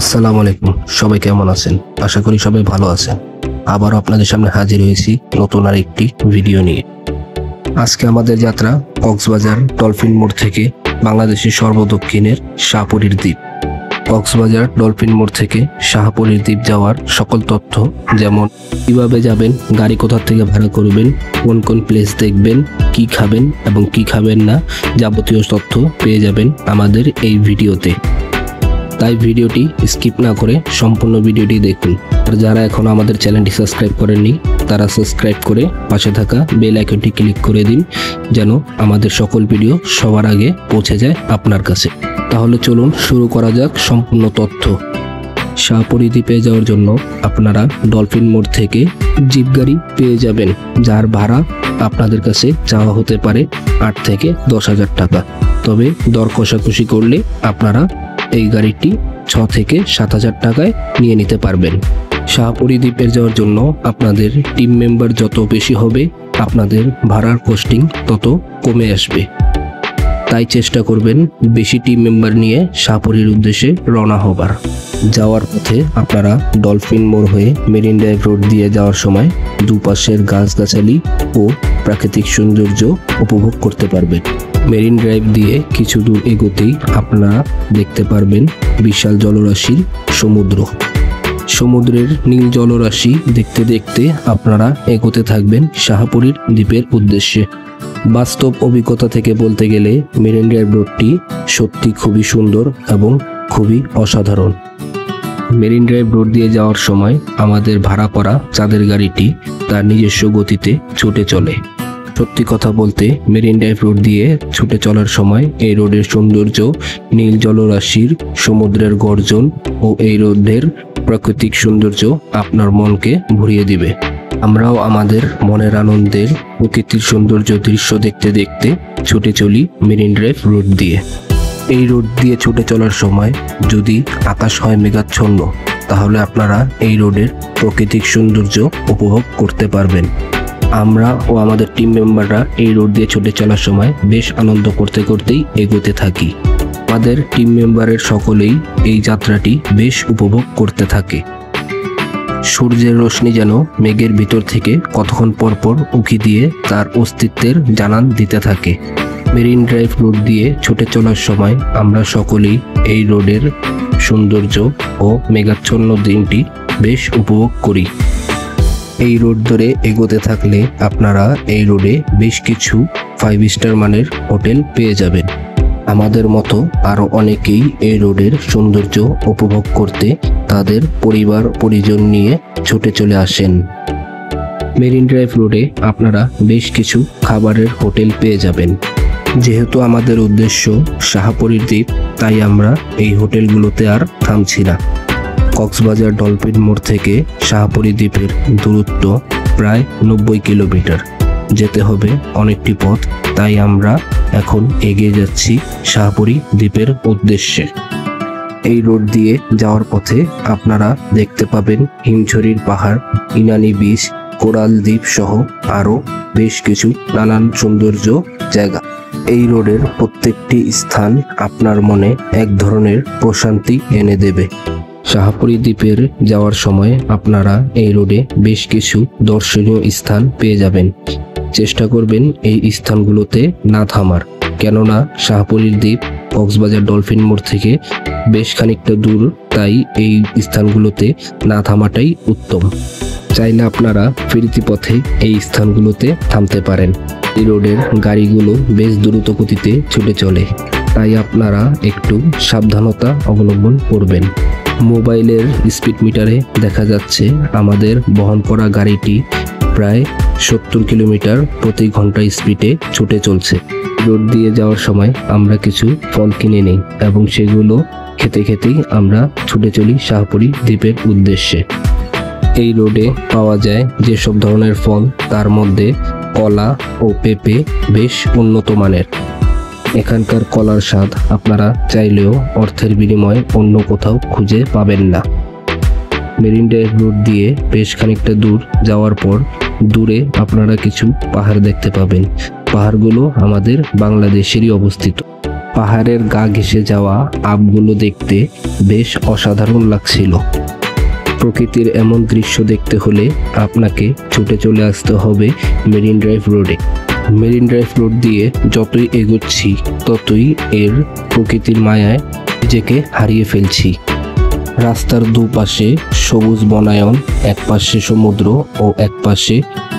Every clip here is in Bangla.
আসসালামু আলাইকুম, সবাই কেমন আছেন? আশা করি সবাই ভালো আছেন। আবারও আপনাদের সামনে হাজির হয়েছি নতুন আর একটি ভিডিও নিয়ে। আজকে আমাদের যাত্রা কক্সবাজার ডলফিন মোড় থেকে বাংলাদেশের সর্বদক্ষিণের শাহপরীর দ্বীপ। কক্সবাজার ডলফিন মোড় থেকে শাহপরীর দ্বীপ যাওয়ার সকল তথ্য, যেমন কিভাবে যাবেন, গাড়ি কোথা থেকে ভাড়া করবেন, কোন কোন প্লেস দেখবেন, কি খাবেন এবং কি খাবেন না, যাবতীয় তথ্য পেয়ে যাবেন আমাদের এই ভিডিওতে। তাই ভিডিওটি স্কিপ না করে সম্পূর্ণ ভিডিওটি দেখুন। আর যারা এখনো আমাদের চ্যানেলটি সাবস্ক্রাইব করেননি তারা সাবস্ক্রাইব করে পাশে থাকা বেল আইকনটি ক্লিক করে দিন, যেন আমাদের সকল ভিডিও সবার আগে পৌঁছে যায় আপনার কাছে। তাহলে চলুন শুরু করা যাক সম্পূর্ণ তথ্য। শাহপরী দ্বীপে যাওয়ার জন্য আপনারা ডলফিন মোড় থেকে জিপ গাড়ি পেয়ে যাবেন, যার ভাড়া আপনাদের কাছে চাওয়া হতে পারে 8 থেকে 10,000 টাকা। তবে দর কষাকষি করলে আপনারা এই গাড়িটি 6 থেকে 7,000 টাকায় নিয়ে নিতে পারবেন। শাহপরী দ্বীপে যাওয়ার জন্য আপনাদের টিম মেম্বার যত বেশি হবে আপনাদের ভাড়ার কস্টিং তত কমে আসবে। তাই চেষ্টা করবেন বেশি টিম মেম্বার নিয়ে শাহপরীর উদ্দেশ্যে রওনা হবার। যাওয়ার পথে আপনারা ডলফিন মোড় হয়ে মেরিন ড্রাইভ রোড দিয়ে যাওয়ার সময় দুপাশের গাছগাছালি ও প্রাকৃতিক সৌন্দর্য উপভোগ করতে পারবেন। মেরিন ড্রাইভ দিয়ে কিছু দূর এগোতেই আপনারা দেখতে পারবেন বিশাল জলরাশির সমুদ্র। সমুদ্রের নীল জলরাশি দেখতে দেখতে আপনারা এগোতে থাকবেন শাহপরীর দ্বীপের উদ্দেশ্যে। বাস্তব অভিজ্ঞতা থেকে বলতে গেলে মেরিন ড্রাইভ রোডটি সত্যি খুবই সুন্দর এবং খুবই অসাধারণ। মেরিন ড্রাইভ রোড দিয়ে যাওয়ার সময় আমাদের ভাড়া করা চাঁদের গাড়িটি তার নিজস্ব গতিতে ছুটে চলে। সত্যি কথা বলতে মেরিন ড্রাইভ রোড দিয়ে ছুটে চলার সময় এই রোডের সৌন্দর্য, নীল জলরাশির সমুদ্রের গর্জন ও এই রোডের প্রাকৃতিক সৌন্দর্য আপনার মনকে ভরিয়ে দিবে। আমরাও আমাদের মনের আনন্দের প্রকৃতির সৌন্দর্য দৃশ্য দেখতে দেখতে ছুটে চলি মেরিন ড্রাইভ রোড দিয়ে। এই রোড দিয়ে ছুটে চলার সময় যদি আকাশ হয় মেঘাচ্ছন্ন, তাহলে আপনারা এই রোডের প্রাকৃতিক সৌন্দর্য উপভোগ করতে পারবেন। আমরা ও আমাদের টিম মেম্বাররা এই রোড দিয়ে ছুটে চলার সময় বেশ আনন্দ করতে করতেই এগোতে থাকি। আমাদের টিম মেম্বারের সকলেই এই যাত্রাটি বেশ উপভোগ করতে থাকে। সূর্যের রশ্মি যেন মেঘের ভিতর থেকে কতক্ষণ পরপর উঁকি দিয়ে তার অস্তিত্বের জানান দিতে থাকে। মেরিন ড্রাইভ রোড দিয়ে ছুটে চলার সময় আমরা সকলেই এই রোডের সৌন্দর্য ও মেঘাচ্ছন্ন দিনটি বেশ উপভোগ করি। এই রোড ধরে এগোতে থাকলে আপনারা এই রোডে বেশ কিছু 5 স্টার মানের হোটেল পেয়ে যাবেন। আমাদের মতো আরও অনেকেই এই রোডের সৌন্দর্য উপভোগ করতে তাদের পরিবার পরিজন নিয়ে ছুটে চলে আসেন। মেরিন ড্রাইভ রোডে আপনারা বেশ কিছু খাবারের হোটেল পেয়ে যাবেন। যেহেতু আমাদের উদ্দেশ্য শাহপরীর দ্বীপ, তাই আমরা এই হোটেলগুলোতে আর থামছি না। কক্সবাজার ডলফিন মোড় থেকে শাহপরী দ্বীপের দূরত্ব প্রায় 90 কিলোমিটার, যেতে হবে অনেকটি পথ। তাই আমরা এখন এগিয়ে যাচ্ছি শাহপরী দ্বীপের উদ্দেশ্যে। এই রোড দিয়ে যাওয়ার পথে আপনারা দেখতে পাবেন হিমছড়ির পাহাড়, ইনানি বিচ, কোরাল দ্বীপ সহ আরও বেশ কিছু নানান সৌন্দর্য জায়গা। এই রোডের প্রত্যেকটি স্থান আপনার মনে এক ধরনের প্রশান্তি এনে দেবে। শাহপরী দ্বীপের যাওয়ার সময় আপনারা এই রোডে বেশ কিছু দর্শনীয় স্থান পেয়ে যাবেন। চেষ্টা করবেন এই স্থানগুলোতে না থামার, কেননা শাহপরীর দ্বীপ কক্সবাজার ডলফিন মোড় থেকে বেশ খানিকটা দূর, তাই এই স্থানগুলোতে না থামাটাই উত্তম। চাইলে আপনারা ফিরতি পথে এই স্থানগুলোতে থামতে পারেন। এই রোডের গাড়িগুলো বেশ দ্রুত গতিতে ছুটে চলে, তাই আপনারা একটু সাবধানতা অবলম্বন করবেন। মোবাইলের স্পিড মিটারে দেখা যাচ্ছে আমাদের বহন করা গাড়িটি প্রায় 70 কিলোমিটার প্রতি ঘন্টা স্পিডে ছুটে চলছে। রোড দিয়ে যাওয়ার সময় আমরা কিছু ফল কিনে নিই এবং সেগুলো খেতে খেতেই আমরা ছুটে চলি শাহপরী দ্বীপের উদ্দেশ্যে। এই রোডে পাওয়া যায় যেসব ধরনের ফল, তার মধ্যে কলা ও পেঁপে বেশ উন্নত মানের। এখানকার কলার স্বাদ আপনারা চাইলেও অর্থের বিনিময়ে অন্য কোথাও খুঁজে পাবেন না। মেরিন ড্রাইভ রোড দিয়ে বেশ খানিকটা দূর যাওয়ার পর দূরে আপনারা কিছু পাহাড় দেখতে পাবেন। পাহাড়গুলো আমাদের বাংলাদেশেরই অবস্থিত। পাহাড়ের গা ঘেঁষে যাওয়া আপগুলো দেখতে বেশ অসাধারণ লাগছিল। প্রকৃতির এমন দৃশ্য দেখতে হলে আপনাকে ছুটে চলে আসতে হবে মেরিন ড্রাইভ রোডে। মেরিন ড্রাইভ রোড দিয়ে যতই এগোচ্ছি ততই এর প্রকৃতির মায়ায় নিজেকে হারিয়ে ফেলছি। রাস্তার দুপাশে সবুজ বনায়ন, এক পাশে সমুদ্র ও এক পাশে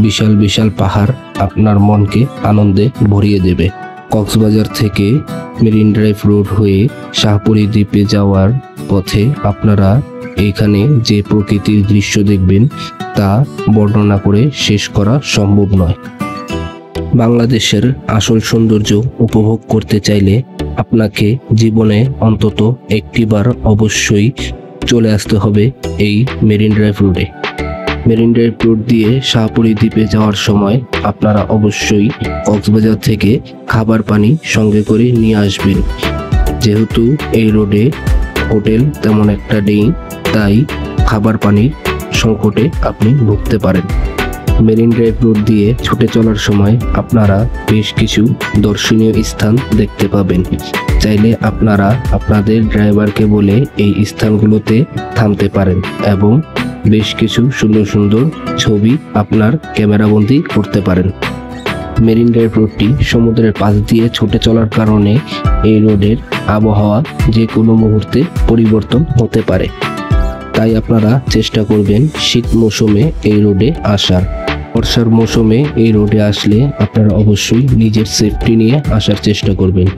বিশাল বিশাল পাহাড় আপনার মনকে আনন্দে ভরিয়ে দেবে। কক্সবাজার থেকে মেরিন ড্রাইভ রোড হয়ে শাহপুরী দ্বীপে যাওয়ার পথে আপনারা এখানে যে প্রকৃতির দৃশ্য দেখবেন তা বর্ণনা করে শেষ করা সম্ভব নয়। বাংলাদেশের আসল সৌন্দর্য উপভোগ করতে চাইলে আপনাকে জীবনে অন্তত একটিবার অবশ্যই চলে আসতে হবে এই মেরিন ড্রাইভ রোডে। মেরিন ড্রাইভ রোড দিয়ে শাহপুরী দ্বীপে যাওয়ার সময় আপনারা অবশ্যই কক্সবাজার থেকে খাবার পানি সঙ্গে করে নিয়ে আসবেন। যেহেতু এই রোডে হোটেল তেমন একটা নেই, তাই খাবার পানির সংকটে আপনি ভুগতে পারেন। মেরিন ড্রাইভ রোড দিয়ে ছুটে চলার সময় আপনারা বেশ কিছু দর্শনীয় স্থান দেখতে পাবেন। চাইলে আপনারা আপনাদের ড্রাইভারকে বলে এই স্থানগুলোতে থামতে পারেন এবং বেশ কিছু সুন্দর সুন্দর ছবি আপনার ক্যামেরাবন্দি করতে পারেন। মেরিন ড্রাইভ রোডটি সমুদ্রের পাশ দিয়ে ছুটে চলার কারণে এই রোডের আবহাওয়া যে কোনো মুহূর্তে পরিবর্তন হতে পারে। তাই আপনারা চেষ্টা করবেন শীত মৌসুমে এই রোডে আসার। বর্ষার মৌসুমে এই রোডে আসলে আপনারা অবশ্যই নিজের সেফটি নিয়ে আসার চেষ্টা করবেন,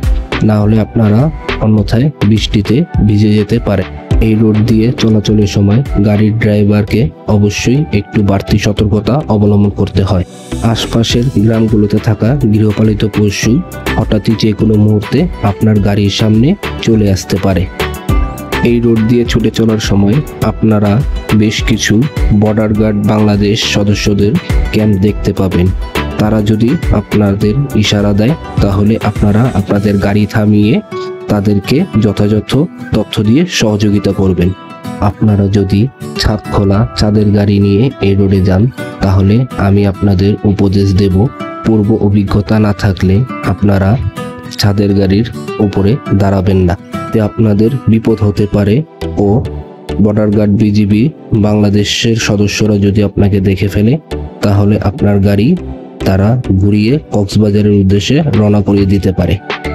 না হলে আপনারা অন্যথায় বৃষ্টিতে ভিজে যেতে পারে। এই রোড দিয়ে চলাচলের সময় গাড়ির ড্রাইভারকে অবশ্যই একটু বাড়তি সতর্কতা অবলম্বন করতে হয়। আশপাশের গ্রামগুলোতে থাকা গৃহপালিত পশু হঠাৎই যে কোনো মুহূর্তে আপনার গাড়ির সামনে চলে আসতে পারে। এই রোড দিয়ে ছুটে চলার সময় আপনারা বেশ কিছু বর্ডার গার্ড বাংলাদেশ সদস্যদের ক্যাম্প দেখতে পাবেন। তারা যদি আপনাদের ইশারা দেয় তাহলে আপনারা আপনাদের গাড়ি থামিয়ে তাদেরকে যথাযথ তথ্য দিয়ে সহযোগিতা করবেন। আপনারা যদি ছাদ খোলা চাঁদের গাড়ি নিয়ে এই রোডে যান তাহলে আমি আপনাদের উপদেশ দেব, পূর্ব অভিজ্ঞতা না থাকলে আপনারা ছাদের গাড়ির উপরে দাঁড়াবেন না, তে আপনাদের বিপদ হতে পারে। ও বর্ডার গার্ড বিজিবি বাংলাদেশের সদস্যরা যদি আপনাকে দেখে ফেলে তাহলে আপনার গাড়ি তারা ঘুরিয়ে কক্সবাজারের উদ্দেশ্যে রওনা করিয়ে দিতে পারে।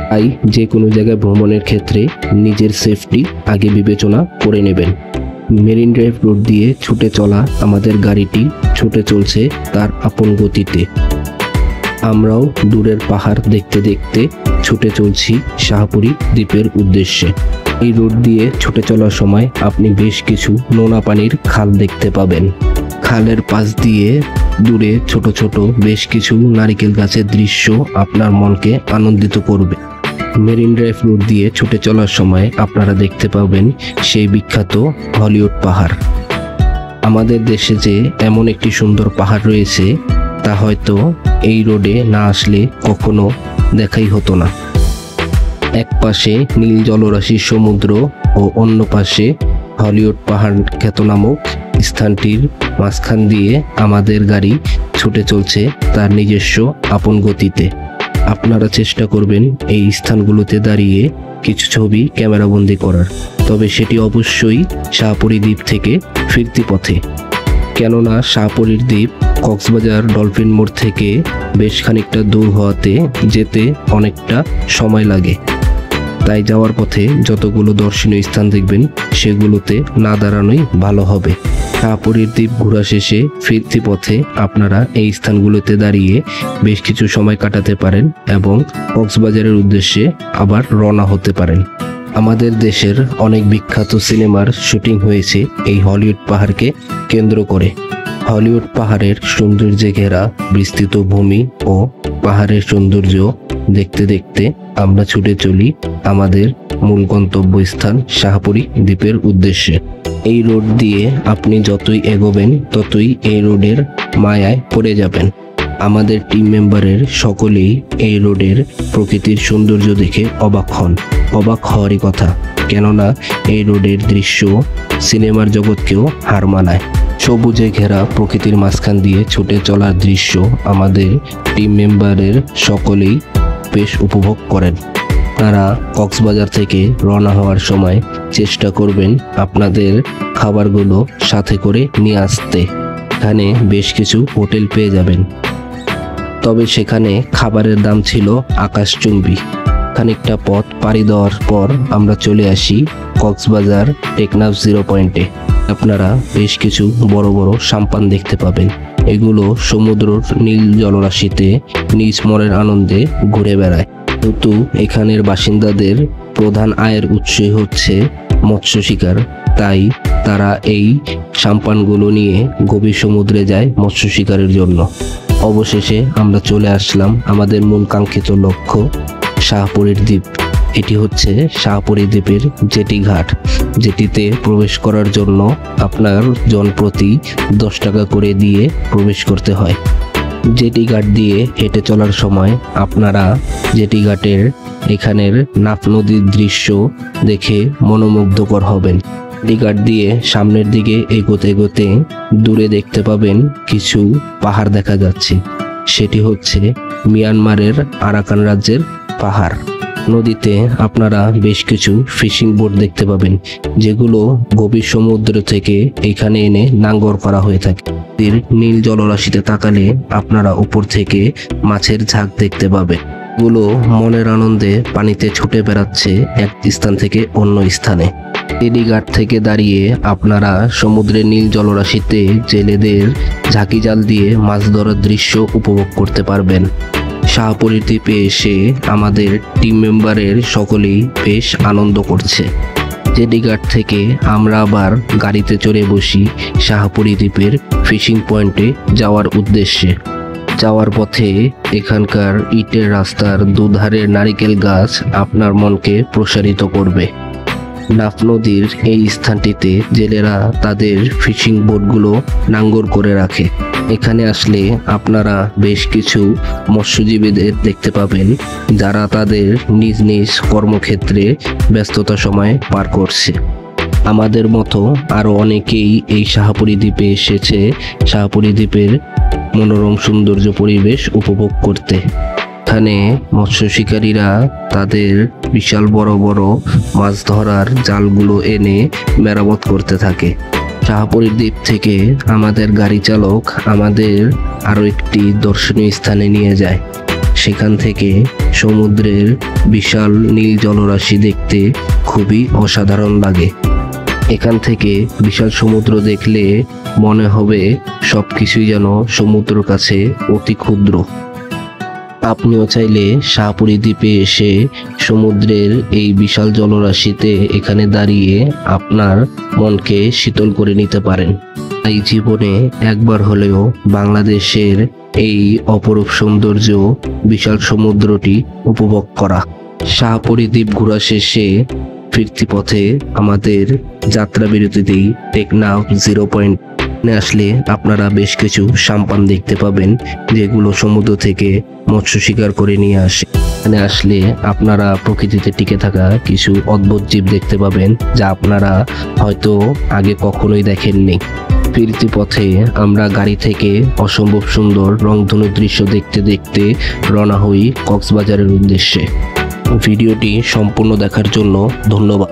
তাই যে কোনো জায়গায় ভ্রমণের ক্ষেত্রে নিজের সেফটি আগে বিবেচনা করে নেবেন। মেরিন ড্রাইভ রোড দিয়ে ছুটে চলা আমাদের গাড়িটি ছুটে চলছে তার আপন গতিতে। আমরাও দূরের পাহাড় দেখতে দেখতে ছুটে চলছি শাহপুরী দ্বীপের উদ্দেশ্যে। এই রোড দিয়ে ছুটে চলার সময় আপনি বেশ কিছু নোনা পানির খাল দেখতে পাবেন। খালের পাশ দিয়ে দূরে ছোট ছোট বেশ কিছু নারিকেল গাছের দৃশ্য আপনার মনকে আনন্দিত করবে। মেরিন ড্রাইভ রোড দিয়ে ছুটে চলার সময় আপনারা দেখতে পাবেন সেই বিখ্যাত হলিউড পাহাড়। আমাদের দেশে যে এমন একটি সুন্দর পাহাড় রয়েছে তা হয়তো এই রোডে না আসলে কখনো দেখাই হতো না। এক পাশে নীল জলরাশির সমুদ্র ও অন্য পাশে হলিউড পাহাড় খ্যাত নামক স্থানটির মাঝখান দিয়ে আমাদের গাড়ি ছুটে চলছে তার নিজস্ব আপন গতিতে। আপনারা চেষ্টা করবেন এই স্থানগুলোতে দাঁড়িয়ে কিছু ছবি ক্যামেরাবন্দি করার, তবে সেটি অবশ্যই শাহপুরী দ্বীপ থেকে ফিরতি পথে। কেননা শাহপুরীর দ্বীপ কক্সবাজার ডলফিন মোড় থেকে বেশ খানিকটা দূর হওয়াতে যেতে অনেকটা সময় লাগে। তাই যাওয়ার পথে যতগুলো দর্শনীয় স্থান দেখবেন সেগুলোতে না দাঁড়ানোই ভালো হবে। শাহপুরীর দ্বীপ ঘোরা শেষে ফিরতি পথে আপনারা এই স্থানগুলোতে দাঁড়িয়ে বেশ কিছু সময় কাটাতে পারেন এবং কক্সবাজারের উদ্দেশ্যে আবার রওনা হতে পারেন। আমাদের দেশের অনেক বিখ্যাত সিনেমার শুটিং হয়েছে এই হলিউড পাহাড়কে কেন্দ্র করে। হলিউড পাহাড়ের সৌন্দর্যে ঘেরা বিস্তৃত ভূমি ও পাহাড়ের সৌন্দর্য দেখতে দেখতে আমরা ছুটে চলি আমাদের মূল গন্তব্যস্থান শাহপুরী দ্বীপের উদ্দেশ্যে। এই রোড দিয়ে আপনি যতই এগোবেন ততই এই রোডের মায়ায় পড়ে যাবেন। আমাদের টিম মেম্বারের সকলেই এই রোডের প্রকৃতির সৌন্দর্য দেখে অবাক হন। অবাক হওয়ারই কথা, কেননা এই রোডের দৃশ্য সিনেমার জগৎকেও হার মানায়। সবুজে ঘেরা প্রকৃতির মাঝখান দিয়ে ছুটে চলার দৃশ্য আমাদের টিম মেম্বারের সকলেই বেশ উপভোগ করেন। আপনারা কক্সবাজার থেকে রওনা হওয়ার সময় চেষ্টা করবেন আপনাদের খাবারগুলো সাথে করে নিয়ে আসতে। এখানে বেশ কিছু হোটেল পেয়ে যাবেন, তবে সেখানে খাবারের দাম ছিল আকাশচুম্বী। খানিকটা পথ পাড়ি দেওয়ার পর আমরা চলে আসি কক্সবাজার টেকনাফ 0 পয়েন্টে। আপনারা বেশ কিছু বড় বড় সাম্পান দেখতে পাবেন। এগুলো সমুদ্রের নীল জলরাশিতে নিজ মনের আনন্দে ঘুরে বেড়ায়। কিন্তু এখানের বাসিন্দাদের প্রধান আয়ের উৎসই হচ্ছে মৎস্য শিকার, তাই তারা এই সাম্পানগুলো নিয়ে গভীর সমুদ্রে যায় মৎস্য শিকারের জন্য। অবশেষে আমরা চলে আসলাম আমাদের মূল কাঙ্ক্ষিত লক্ষ্য শাহপরীর দ্বীপ। এটি হচ্ছে শাহপরী দ্বীপের জেটি ঘাট, যেটিতে প্রবেশ করার জন্য আপনার জনপ্রতি 10 টাকা করে দিয়ে প্রবেশ করতে হয়। জেটি ঘাট দিয়ে হেঁটে চলার সময় আপনারা জেটি ঘাটের এখানের নাফ নদীর দৃশ্য দেখে মনোমুগ্ধকর হবেন। জেটি ঘাট দিয়ে সামনের দিকে এগোতে এগোতে দূরে দেখতে পাবেন কিছু পাহাড় দেখা যাচ্ছে। সেটি হচ্ছে মিয়ানমারের আরাকান রাজ্যের পাহাড়। নদীতে আপনারা বেশ কিছু ফিশিং বোট দেখতে পাবেন, যেগুলো গভীর সমুদ্র থেকে এখানে এনে নাঙ্গর করা হয়ে থাকে। নীল জলরাশিতে তাকালে আপনারা উপর থেকে মাছের ঝাঁক দেখতে পাবেন। এগুলো মনের আনন্দে পানিতে ছুটে বেড়াচ্ছে এক স্থান থেকে অন্য স্থানে। জেটি ঘাট থেকে দাঁড়িয়ে আপনারা সমুদ্রের নীল জলরাশিতে জেলেদের ঝাঁকি জাল দিয়ে মাছ ধরার দৃশ্য উপভোগ করতে পারবেন। শাহপরী দ্বীপে এসে আমাদের টিম মেম্বারের সকলেই বেশ আনন্দ করছে। জেটি ঘাট থেকে আমরা আবার গাড়িতে চড়ে বসি শাহপরী দ্বীপের ফিশিং পয়েন্টে যাওয়ার উদ্দেশ্যে। যাওয়ার পথে এখানকার ইটের রাস্তার দুধারের নারিকেল গাছ আপনার মনকে প্রসারিত করবে। নাফ নদীর এই স্থানটিতে জেলেরা তাদের ফিশিং বোটগুলো নাঙ্গর করে রাখে। এখানে আসলে আপনারা বেশ কিছু মৎস্যজীবীদের দেখতে পাবেন, যারা তাদের নিজ নিজ কর্মক্ষেত্রে ব্যস্ততা সময় পার করছে। আমাদের মতো আরও অনেকেই এই শাহপরী দ্বীপে এসেছে শাহপরী দ্বীপের মনোরম সৌন্দর্য পরিবেশ উপভোগ করতে। এখানে মৎস্য শিকারীরা তাদের বিশাল বড় বড় মাছ ধরার জালগুলো এনে মেরামত করতে থাকে। শাহপরী দ্বীপ থেকে আমাদের গাড়ি চালক আমাদের আরও একটি দর্শনীয় স্থানে নিয়ে যায়। সেখান থেকে সমুদ্রের বিশাল নীল জলরাশি দেখতে খুবই অসাধারণ লাগে। এখান থেকে বিশাল সমুদ্র দেখলে মনে হবে সবকিছুই যেন সমুদ্রের কাছে অতি ক্ষুদ্র। আপনিও চাইলে শাহপরী দ্বীপে এসে সমুদ্রের এই বিশাল জলরাশিতে এখানে দাঁড়িয়ে আপনার মনকে শীতল করে নিতে পারেন। এই জীবনে একবার হলেও বাংলাদেশের এই অপরূপ সৌন্দর্য বিশাল সমুদ্রটি উপভোগ করা। শাহপরী দ্বীপ ঘোরা শেষে ফিরতি পথে আমাদের যাত্রা বিরতিতেই টেকনাফ 0 পয়েন্ট আসলে আপনারা বেশ কিছু সাম্পান দেখতে পাবেন, যেগুলো সমুদ্র থেকে মৎস্য শিকার করে নিয়ে আসে। এখানে আসলে আপনারা প্রকৃতিতে টিকে থাকা কিছু অদ্ভুত জীব দেখতে পাবেন, যা আপনারা হয়তো আগে কখনোই দেখেননি। ফিরতি পথে আমরা গাড়ি থেকে অসম্ভব সুন্দর রংধনু দৃশ্য দেখতে দেখতে রওনা হই কক্সবাজারের উদ্দেশ্যে। ভিডিওটি সম্পূর্ণ দেখার জন্য ধন্যবাদ।